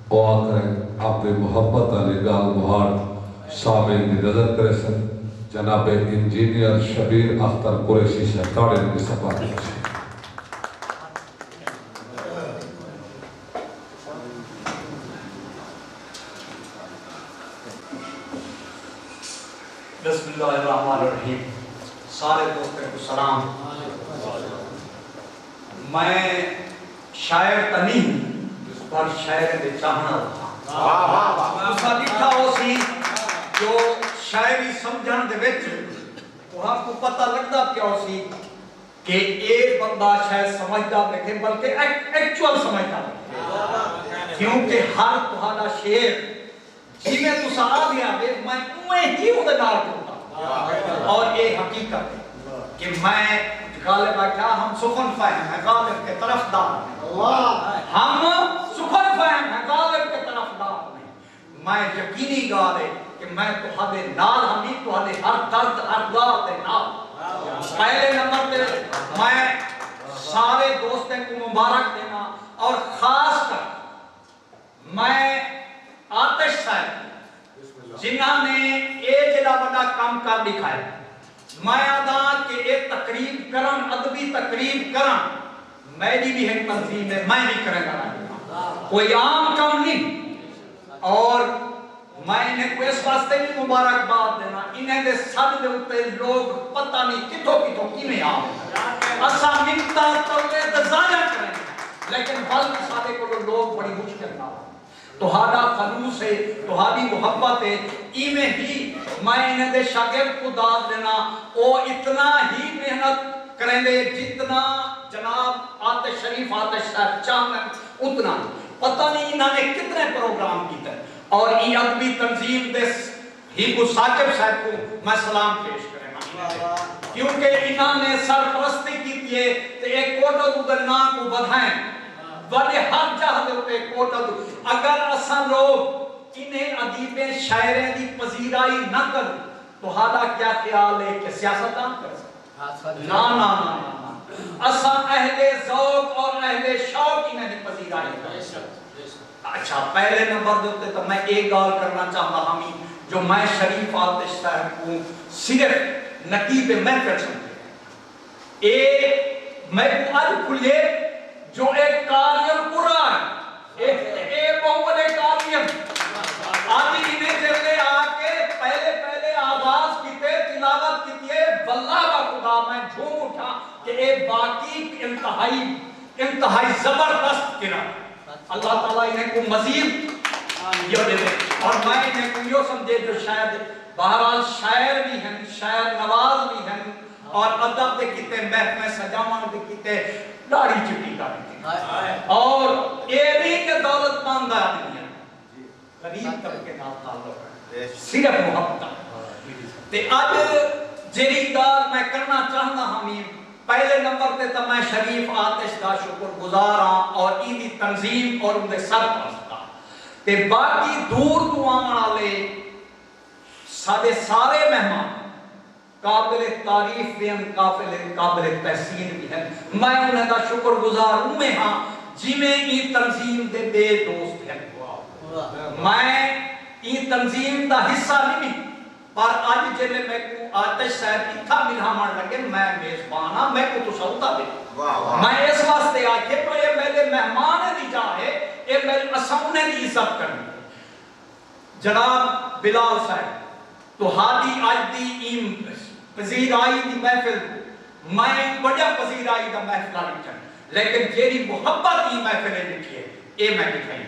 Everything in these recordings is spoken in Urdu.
دعا کریں آپ محبت علی گال بہار سامعین کی نظر کرے سن جناب انجینئر شبیر اختر قریشی شہتاڑے نے سپاہ دی بسم اللہ الرحمن الرحیم. سارے دوستوں کو سلام. میں شاعر تنی پر شاعر دے چاہنا رہا اس کا لکھا ہو سی جو شاعری سمجھن دے وچ وہ آپ کو پتہ لگتا کیا ہو سی کہ ایک بندہ شاید سمجھتا دیکھے بلکہ ایکچوال سمجھتا دیکھے کیونکہ ہر تہاڈا شعر جی میں تو سارا دیا میں اوہیں ہی ادھر نال کرتا اور یہ حقیقت ہے کہ میں غالب کیا ہم سخن فہم ہیں غالب کے طرف دار ہم سخن فہم ہیں غالب کے طرف دار نہیں. میں یقینی گالے کہ میں تہاڈے نال ہمی تہاڈے ہر درد ہر دار دے نال. پہلے نمبر پہ میں سارے دوستوں کو مبارک دینا اور خاص کر میں آتش صاحب جنہاں نے یہ جڑا بڑا کام کر دکھایا میں آدھا کہ ایک تقریب کرن ادبی تقریب کرن میری بھی ایک تنظیم ہے میں نہیں کرے گا کوئی عام کام نہیں اور میں انہیں کو اس واسطے بھی مبارکباد دینا انہیں دے سب دے اتے لوگ پتہ نہیں کتوں کتوں کی میں آؤں اسا منتا تولے دزایا کریں لیکن بلکہ سارے کو لوگ بڑی مشکل نہ تہاڈا خلوص ہے تہاڈی محبت ہے ایویں ہی میں انہیں دے شاگرد کو داد دینا او اتنا ہی محنت کریں دے جتنا جناب آتش شریف آتش صاحب چاہنا اتنا پتہ نہیں انہوں نے کتنے پروگرام کیتے اور یہ ادبی تنظیم دے ہی کو ساجب صاحب کو میں سلام پیش کریں کیونکہ انہوں نے سرپرستی کی تھی تو ایک کوٹو دلنا کو بدھائیں بڑے ہر جہاں دے ہوتے کوٹا دو اگر اساں لوگ انہیں عدیبیں شاعریں دی پذیرائی نہ کر تو ہادا کیا خیال ہے کہ سیاستان کر سکتے نا نا نا اساں اہل ذوق اور اہل شوق انہیں دی پذیرائی کر اچھا پہلے نمبر دے ہوتے تو میں ایک گال کرنا چاہتا ہمیں جو میں شریف آتش صاحب کو صرف نقیب محفل سمجھے ایک میں کو آج کھلے جو ایک کاریم قرآن ایک بہت بڑے کاریم آدھی انہیں جلدے آکے پہلے آواز کیتے تلاوت کیتے واللہ کا خدا میں جھوم اٹھا کہ ایک باقی انتہائی زبردست کرا اللہ تعالیٰ انہیں کو مزید یہ دے دے اور میں انہیں کو یہ سمجھے جو شاید بہرحال شاعر بھی ہیں شاعر نواز بھی ہیں اور ادب دے کیتے محفل سجاوان دے کیتے داڑھی چٹی کریں اور یہ بھی کہ دولت مند آدمی ہے غریب طبقے نال تعلق ہے صرف محبت تے اج جیڑی گال میں کرنا چاہنا ہمیں پہلے نمبر تے تو میں شریف آتش دا شکر گزار ہاں اور این دی تنظیم اور ان دے سرپرست تے باقی دور تو آمن والے سارے مہمان قابل تعریف بھی ہیں قابل تحسین بھی ہیں میں انہیں دا شکر گزار ہوں میں ہاں جی میں این تنظیم دے بے دوست ہیں میں این تنظیم دا حصہ نہیں پر آج جلے میں کو آتش صاحب اتھا ملہمان لگے میں میزبانہ میں کو تو سعودہ دے میں اس واسطے آکے تو یہ میرے مہمان دی جاہے یہ میرے اساؤنے دی عزت کرنی جناب بلال صاحب تو ہادی آج دی ایم پذیر آئی دی محفل میں بڑا پذیر آئی دا محفل آئی چاہیے لیکن جیری محبت کی محفلیں لکھی ہے یہ میں دکھائیں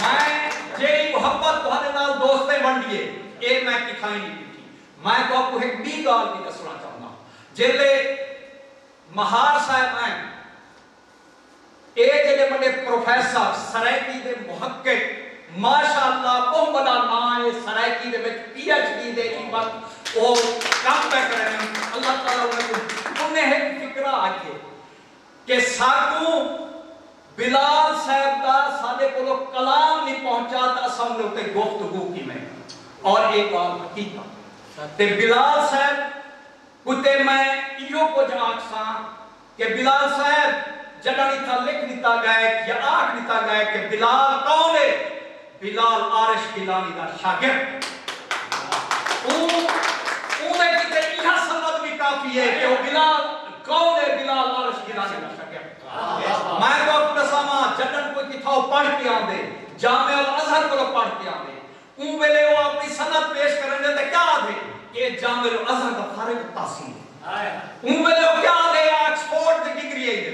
میں جیری محبت تو ہنے نال دوستے بن دیئے یہ میں دکھائیں نہیں لکھی میں تو آپ کو ایک بھی گال بھی دسنا چاہنا جلے مہار صاحب ہیں اے جلے بڑے پروفیسر سرائکی دے محقق ماشاءاللہ بہت بڑا نام ہے سرائکی دے میں پی ایچ ڈی دے کی بات وہ کام پہ کریں اللہ تعالیٰ انہیں ایک فکرہ آگے کہ ساکوں بلال صاحب دا سادے کو لوگ کلام نہیں پہنچا تا سامنے ہوتے گفتگو کی میں اور ایک بار حقیقت تے بلال صاحب کتے میں ایو کو جاک سا کہ بلال صاحب جڑا تھا لکھ دیتا گیا یا آکھ دیتا گیا کہ بلال کون ہے؟ بلال عارش گیلانی دا شاگرد انہیں کتے یہ سند بھی کافی ہے کہ وہ بلال کون ہے؟ بلال عارش گیلانی دا شاگرد میں تو اپنا ساما جڑن کوئی کتھاؤ پڑھ کے آندے جامع الازہر کو پڑھ کے آندے ان ویلے وہ اپنی سند پیش کرنے دے کیا دے کہ جامع الازہر کا فارغ تحصیل ہے ان ویلے وہ کیا دے آکسفورڈ دے ڈگری ہے دے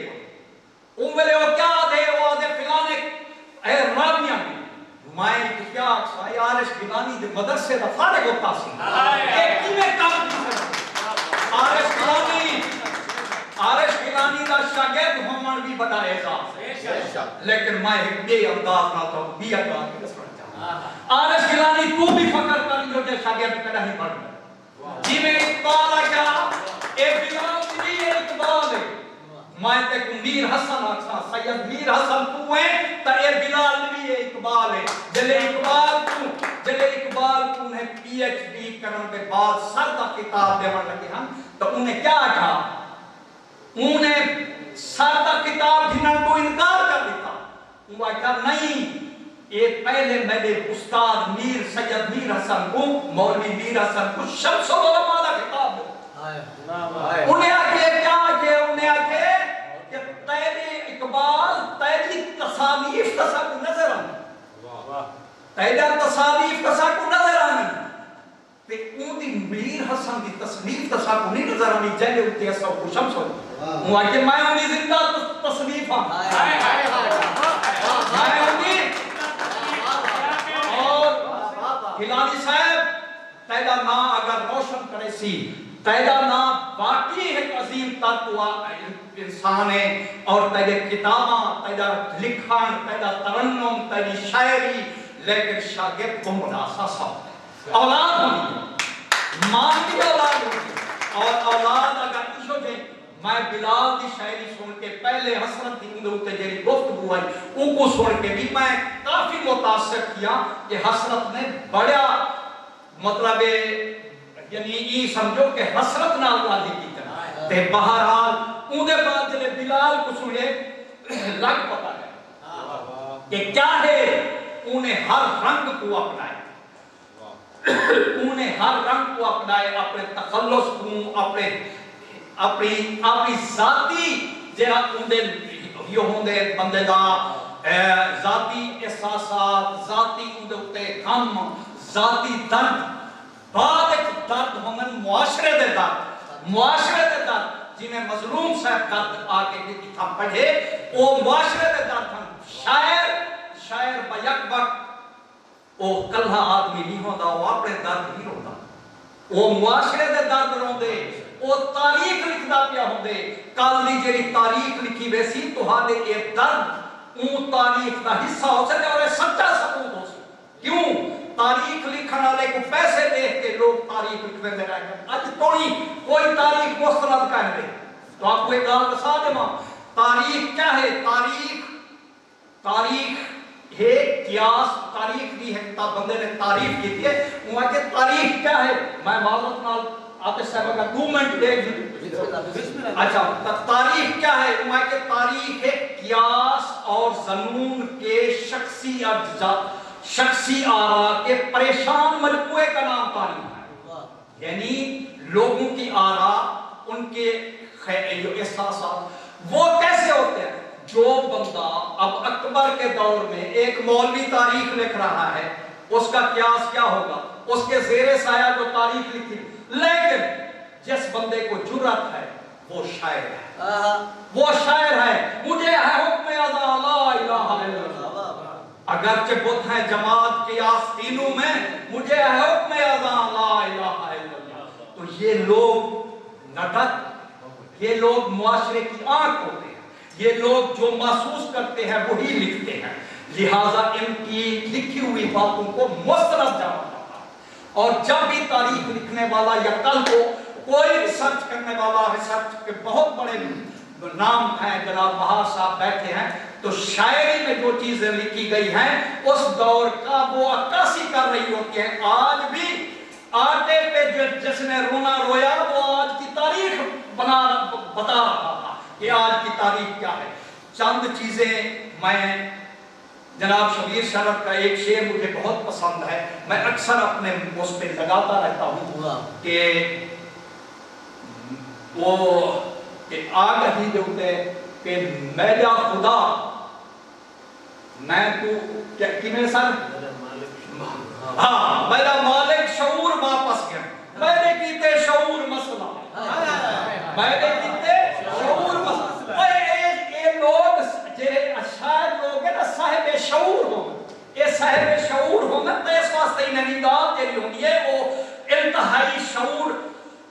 ان ویلے وہ کیا دے وہ دے فلانے رامیہ میں مائیں کہ کیا اکسائی عارش گیلانی دے مدرسے دا فارغ ہوتا سی ایک کیویں کام کی عارش گیلانی دا شاگرد ہومن بھی بڑا اعزاز لیکن میں ایک بے انداز نہ تھا بے انداز کی سننا چاہتا عارش گیلانی تو بھی فکر کر جو شاگرد پیدا ہی پڑھ جی میں اقبال آگا اے بلال بھی اقبال ہے میں تے کو میر حسن آکھا سید میر حسن تو ہے تا اے بلال بھی اقبال ہے جلے اقبال کو نے پی ایچ ڈی کرن کے بعد سردہ کتاب دیون لگے ہم تو انہیں کیا کہا انہیں سردہ کتاب گھنن کو انکار کر دیتا انہیں کہا نہیں یہ پہلے میرے استاد میر سید میر حسن کو مولوی میر حسن کو شمس و علماء دا کتاب دو انہیں آگے کیا کہ انہیں آگے کہ تیرے اقبال تیری تصانیف تسا کو نظر آنے تیرے تصانیف تسا کو نظر آنے تے ان دی میر حسن دی تصنیف تسا کو نہیں نظر آنی جہلے ہوتے ایسا کو شمس ہو وہ آگے میں انہی زندہ تصنیف ہاں میں انہی اور گیلانی صاحب تیرا نام اگر روشن کرے سی تیرا نام باقی ایک عظیم ترتوا انسان ہے اور تیرے کتاباں تیرا لکھان تیرا ترنم تیری شاعری لیکن شاگرد کو مناسا سا اولاد ہونی ماں کی اولاد ہونی اور اولاد اگر ایشو جائیں میں بلال دی شاعری سن کے پہلے حسرت دی اندر ہوتے جیری گفتگو آئی ان کو سن کے بھی میں کافی متاثر کیا کہ حسرت نے بڑا مطلب یعنی یہ سمجھو کہ حسرت نہ والی کی طرح تے بہرحال اندے بعد جلے بلال کو سنے لگ پتا ہے کہ کیا ہے انہیں ہر رنگ کو اپنائے انہیں ہر رنگ کو اپنائے اپنے تخلص کو اپنی ذاتی جہاں اندے یہ ہوندے بندے دا ذاتی احساسات ذاتی اندے اتے غم ذاتی درد بعد ایک درد ہمیں معاشرے دے درد جنہیں مظلوم صاحب درد آگے کی تھا پڑھے وہ معاشرے دے درد ہم شاعر بیک وقت وہ کلہ آدمی نہیں ہوتا وہ اپنے درد ہی ہوتا وہ معاشرے دے درد روندے وہ تاریخ لکھنا پیا ہوندے کل دی جیری تاریخ لکھی ویسی تو ہاں دے ایک درد اون تاریخ کا حصہ ہو سکے اور سچا ثبوت ہو سکے کیوں تاریخ لکھن والے کو پیسے دیکھ کے لوگ تاریخ لکھنے میں رہے ہیں آج توڑی کوئی تاریخ مستند کہہ رہے تو آپ کو ایک گال بسا دے ماں تاریخ کیا ہے تاریخ ہے قیاس تاریخ بھی ہے کتاب بندے نے تعریف کی ہے وہاں کہ تاریخ کیا ہے میں معذرت نال آتے صاحب کا 2 منٹ دے اچھا تاریخ کیا ہے وہاں کہ تاریخ ہے قیاس اور ظنون کے شخصی آراء کے پریشان مجموعے کا نام تاریخ ہے یعنی لوگوں کی آراء ان کے احساسات وہ کیسے ہوتے ہیں جو بندہ اب اکبر کے دور میں ایک مولوی تاریخ لکھ رہا ہے اس کا قیاس کیا ہوگا اس کے زیر سایہ جو تاریخ لکھی لیکن جس بندے کو جرأت ہے وہ شاعر ہے مجھے ہے حکم اذا لا الہ الا اللہ اگرچہ بدھ ہیں جماعت کے آستینوں میں مجھے ہے حکم اذا لا الہ الا اللہ تو یہ لوگ نٹت یہ لوگ معاشرے کی آنکھ ہوتے ہیں یہ لوگ جو محسوس کرتے ہیں وہی لکھتے ہیں لہٰذا ان کی لکھی ہوئی باتوں کو مسترد جانا جاتا اور جب بھی تاریخ لکھنے والا یا کل کو کوئی ریسرچ کرنے والا ریسرچ کے بہت بڑے نام ہیں جناب بہار صاحب بیٹھے ہیں تو شاعری میں جو چیزیں لکھی گئی ہیں اس دور کا وہ عکاسی کر رہی ہوتی ہیں آج بھی آٹے پہ جس نے رونا رویا وہ آج کی تاریخ بتا رہا تھا کہ آج کی تاریخ کیا ہے چند چیزیں میں جناب شبیر شرف کا ایک شعر مجھے بہت پسند ہے، میں اکثر اپنے اس پہ لگاتا رہتا ہوں کہ وہ کہ آگہی دے ہوتے کہ میرا خدا میں تو کی میں سر ہاں میرا مالک شعور واپس گیا، میں نے کیتے شعور مسئلہ میں نے کیتے شعور مسئلہ اے لوگ جے شاید لوگ ہیں نا صاحب شعور ہوں اے صاحب شعور ہوں نا تو اس واسطے ہی ننیداد جیلی ہوں یہ وہ انتہائی شعور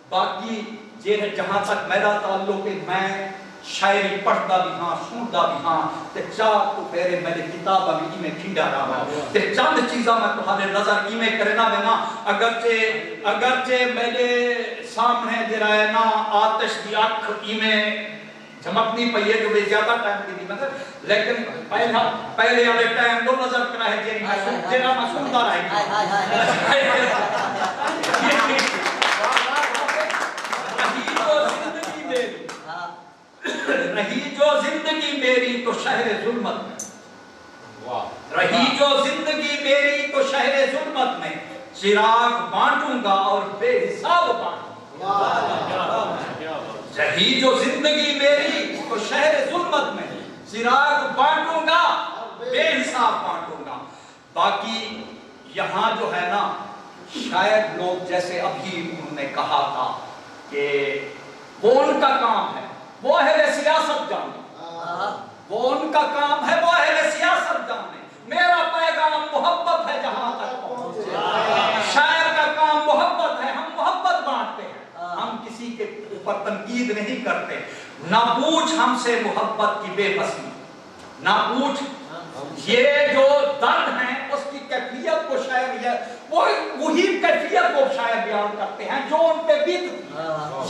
باقی جہاں تک میرا تعلق ہے میں شاعری پڑھتا بھی ہاں سنتا بھی ہاں تے چاہ تو پہلے میں نے کتابہ بھی میں کھینڈا رہا تے چند چیزاں میں تمہارے نظر میں کرنا دینا اگرچہ میرے سامنے جرا ہے نا آتش کی آنکھ میں جھمکنی پئی ہے جو بے زیادہ ٹائم کی نہیں مطلب لیکن پہلے والے ٹائم دو نظر کرا ہے جیرا میں سنتا رہے رہی جو زندگی میری تو شہر ظلمت میں رہی جو زندگی میری تو شہر ظلمت میں چراغ بانٹوں گا اور بے حساب بانٹوں گا رہی جو زندگی میری تو شہر ظلمت میں چراغ بانٹوں گا بے حساب بانٹوں گا باقی یہاں جو ہے نا شاید لوگ جیسے ابھی انہوں نے کہا تھا کہ وہ ان کا کام ہے وہ اہل سیاست جانے وہ ان کا کام ہے وہ اہل سیاست جانے میرا پیغام محبت ہے جہاں تک پہنچے شاعر کا کام محبت ہے ہم محبت بانٹتے ہیں ہم کسی کے اوپر تنقید نہیں کرتے نہ پوچھ ہم سے محبت کی بے بسی نہ پوچھ یہ جو درد ہیں اس کی کیفیت کو شاعر وہی کیفیت کو شاعر بیان کرتے ہیں جو ان پہ بیت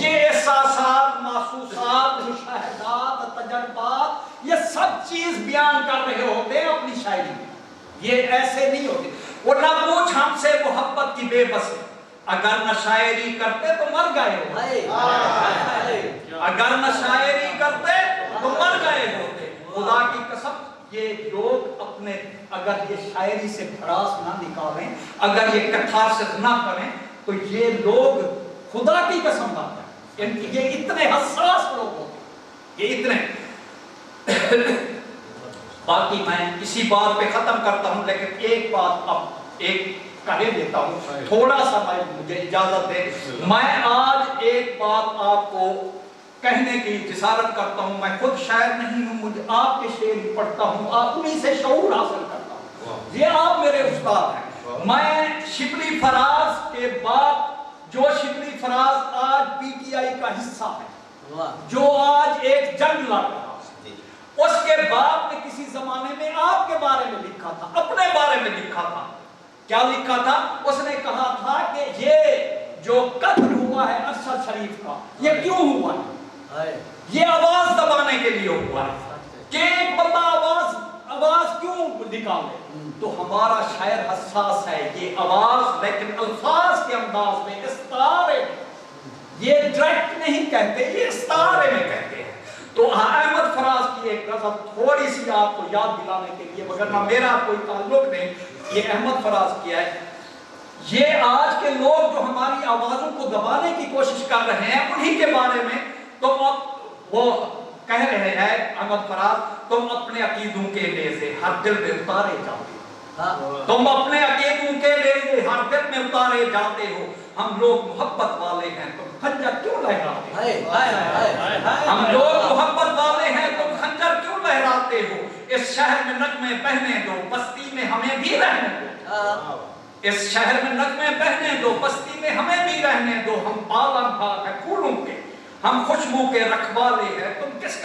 یہ احساسات محسوسات مشاہدات تجربات یہ سب چیز بیان کر رہے ہوتے ہیں اپنی شاعری میں یہ ایسے نہیں ہوتے وہ نہ پوچھ ہم سے محبت کی بے بسی اگر نہ شاعری کرتے تو مر گئے ہوتے اگر نہ شاعری کرتے تو مر گئے ہوتے خدا کی قسم یہ لوگ اپنے اگر یہ شاعری سے بھڑاس نہ نکالیں اگر یہ کتھارسس نہ کریں تو یہ لوگ خدا کی قسم بات ہے یہ اتنے حساس لوگ ہوتے یہ اتنے باقی میں اسی بات پہ ختم کرتا ہوں لیکن ایک بات اب ایک کہہ دیتا ہوں تھوڑا سا مجھے اجازت دے میں آج ایک بات آپ کو کہنے کی جسارت کرتا ہوں میں خود شاعر نہیں ہوں مجھے آپ کے شعر ہی پڑھتا ہوں آپ انہی سے شعور حاصل کرتا ہوں یہ آپ میرے استاد ہیں میں شبلی فراز کے بعد جو شبلی فراز آج پی ٹی آئی کا حصہ ہے جو آج ایک جنگ لڑ رہا اس کے باپ نے کسی زمانے میں آپ کے بارے میں لکھا تھا اپنے بارے میں لکھا تھا کیا لکھا تھا اس نے کہا تھا کہ یہ جو قتل ہوا ہے ارشد شریف کا یہ کیوں ہوا ہے یہ آواز دبانے کے لیے ہوا ہے کہ ایک بندہ آواز کیوں نکالے تو ہمارا شاعر حساس ہے یہ آواز لیکن الفاظ کے انداز میں استعارے یہ ڈائریکٹ نہیں کہتے یہ استعارے میں کہتے ہیں تو احمد فراز کی ایک غزل تھوڑی سی آپ کو یاد دلانے کے لیے وگرنہ میرا کوئی تعلق نہیں یہ احمد فراز کیا ہے یہ آج کے لوگ جو ہماری آوازوں کو دبانے کی کوشش کر رہے ہیں انہی کے بارے میں تم وہ کہہ رہے ہیں احمد فراز تم اپنے عقیدوں کے نیزے ہر دل میں اتارے جاتے ہو تم اپنے عقیدوں کے نیزے ہر دل میں اتارے جاتے ہو ہم لوگ محبت والے ہیں تم خنجر کیوں لہراتے ہو ہم لوگ محبت والے ہیں تم خنجر کیوں لہراتے ہو اس شہر میں نغمے بہنے دو بستی میں ہمیں بھی رہنے دو اس شہر میں نغمے بہنے دو بستی میں ہمیں بھی رہنے دو ہم پالن بھاگ ہیں پھولوں کے ہم خوشبو کے رکھوالے ہیں تم کس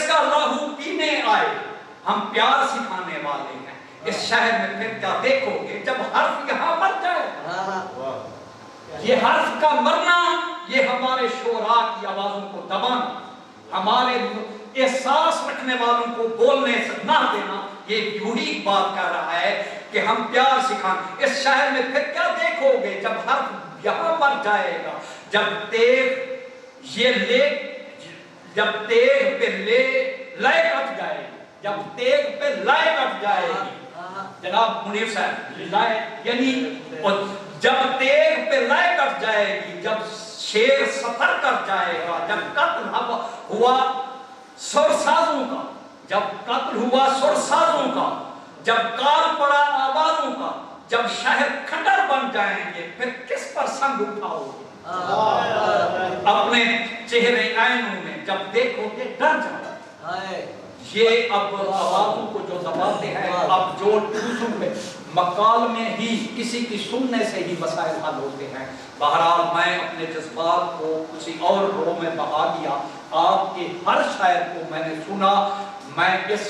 کا لہو پینے آئے ہم پیار سکھانے والے ہیں اس شہر میں پھر کیا دیکھو گے جب حرف یہاں مر جائے یہ حرف کا مرنا یہ ہمارے شعراء کی آوازوں کو دبانا ہمارے احساس رکھنے والوں کو بولنے سے نہ دینا یہ یہی بات کر رہا ہے کہ ہم پیار سکھانا اس شہر میں پھر کیا دیکھو گے جب حرف یہاں مر جائے گا جب تیغ یہ جب تیغ پہ لے کٹ جائے گی، جب تیغ پہ لے کٹ جائے گی جناب منیر صاحب، لائے یعنی جب تیغ پہ لے کٹ جائے گی، جب شیر سفر کر جائے گا، جب قتل ہوا سرسازوں کا، جب قتل ہوا سرسازوں کا، جب کال پڑا آوازوں کا، جب شہر کھنڈر بن جائیں گے، پھر کس پر سنگ اٹھاؤ گے؟ اپنے چہرے عینوں میں جب دیکھو گے ڈر جاؤ۔ یہ اب آوازوں کو جو دباتے ہیں، اب جو دوسروں پہ مقال میں ہی کسی کی سننے سے ہی مسائل حل ہوتے ہیں۔ بہرحال میں اپنے جذبات کو کسی اور روح میں بہا دیا، آپ کے ہر شاعر کو میں نے سنا۔ میں اس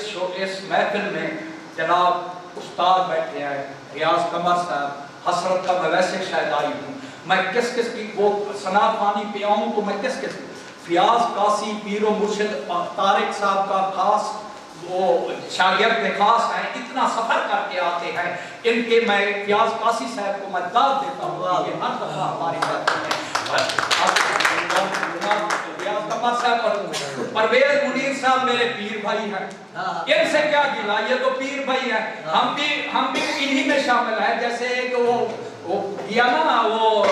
محفل میں جناب استاد بیٹھے ہیں ریاض قمر صاحب، حسرت کا میں ویسے شاید آئی ہوں، میں کس کی وہ ثنا خوانی پہ آؤں تو میں کس کی فیاض قاسی پیر و مرشد طارق صاحب کا خاص وہ شاگرد خاص ہیں، اتنا سفر کر کے آتے ہیں، ان کے میں فیاض قاسی صاحب کو میں داد دیتا ہوں کہ ہر دفعہ ہماری بات میں فیاض قمر صاحب اور پرویز منیر صاحب میرے پیر بھائی ہیں، ان سے کیا گلا، یہ تو پیر بھائی ہیں، ہم بھی انہی میں شامل ہیں۔ جیسے ایک وہ کیا نا وہ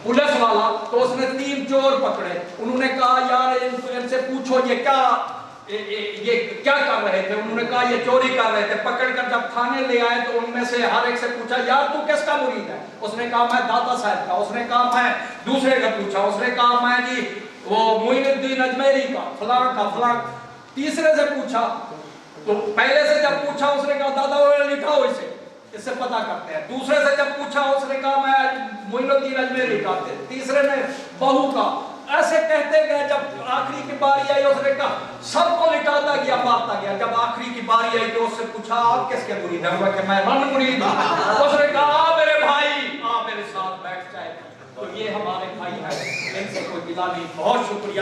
پولیس والا، تو اس نے 3 چور پکڑے، انہوں نے کہا یار ان سے پوچھو یہ کیا کر رہے تھے، انہوں نے کہا یہ چوری کر رہے تھے، پکڑ کر جب تھانے لے آئے تو ان میں سے ہر ایک سے پوچھا یار تو کس کا مرید ہے، اس نے کہا میں داتا صاحب کا، اس نے کہا میں دوسرے کا پوچھا، اس نے کہا میں جی وہ معین الدین اجمیری کا، فلاں کا فلاں، تیسرے سے پوچھا تو پہلے سے جب پوچھا اس نے کہا دادا وہ لکھا ہو اس سے پتہ کرتے ہیں، دوسرے سے جب پوچھا اس نے کہا میں معین الدین اجمیری کا، تیسرے نے بہو کا، ایسے کہتے گئے جب آخری کی باری آئی اس نے کہا سب کو لٹاتا گیا مارتا گیا، جب آخری کی باری آئی تو اس سے پوچھا آپ کس کے مرید ہیں، وہ کہ میں رن مرید ہوں، اس نے کہا آ میرے بھائی آ میرے ساتھ بیٹھ جائے، تو یہ ہمارے بھائی ہیں، ان سے کوئی گلا نہیں، بہت شکریہ۔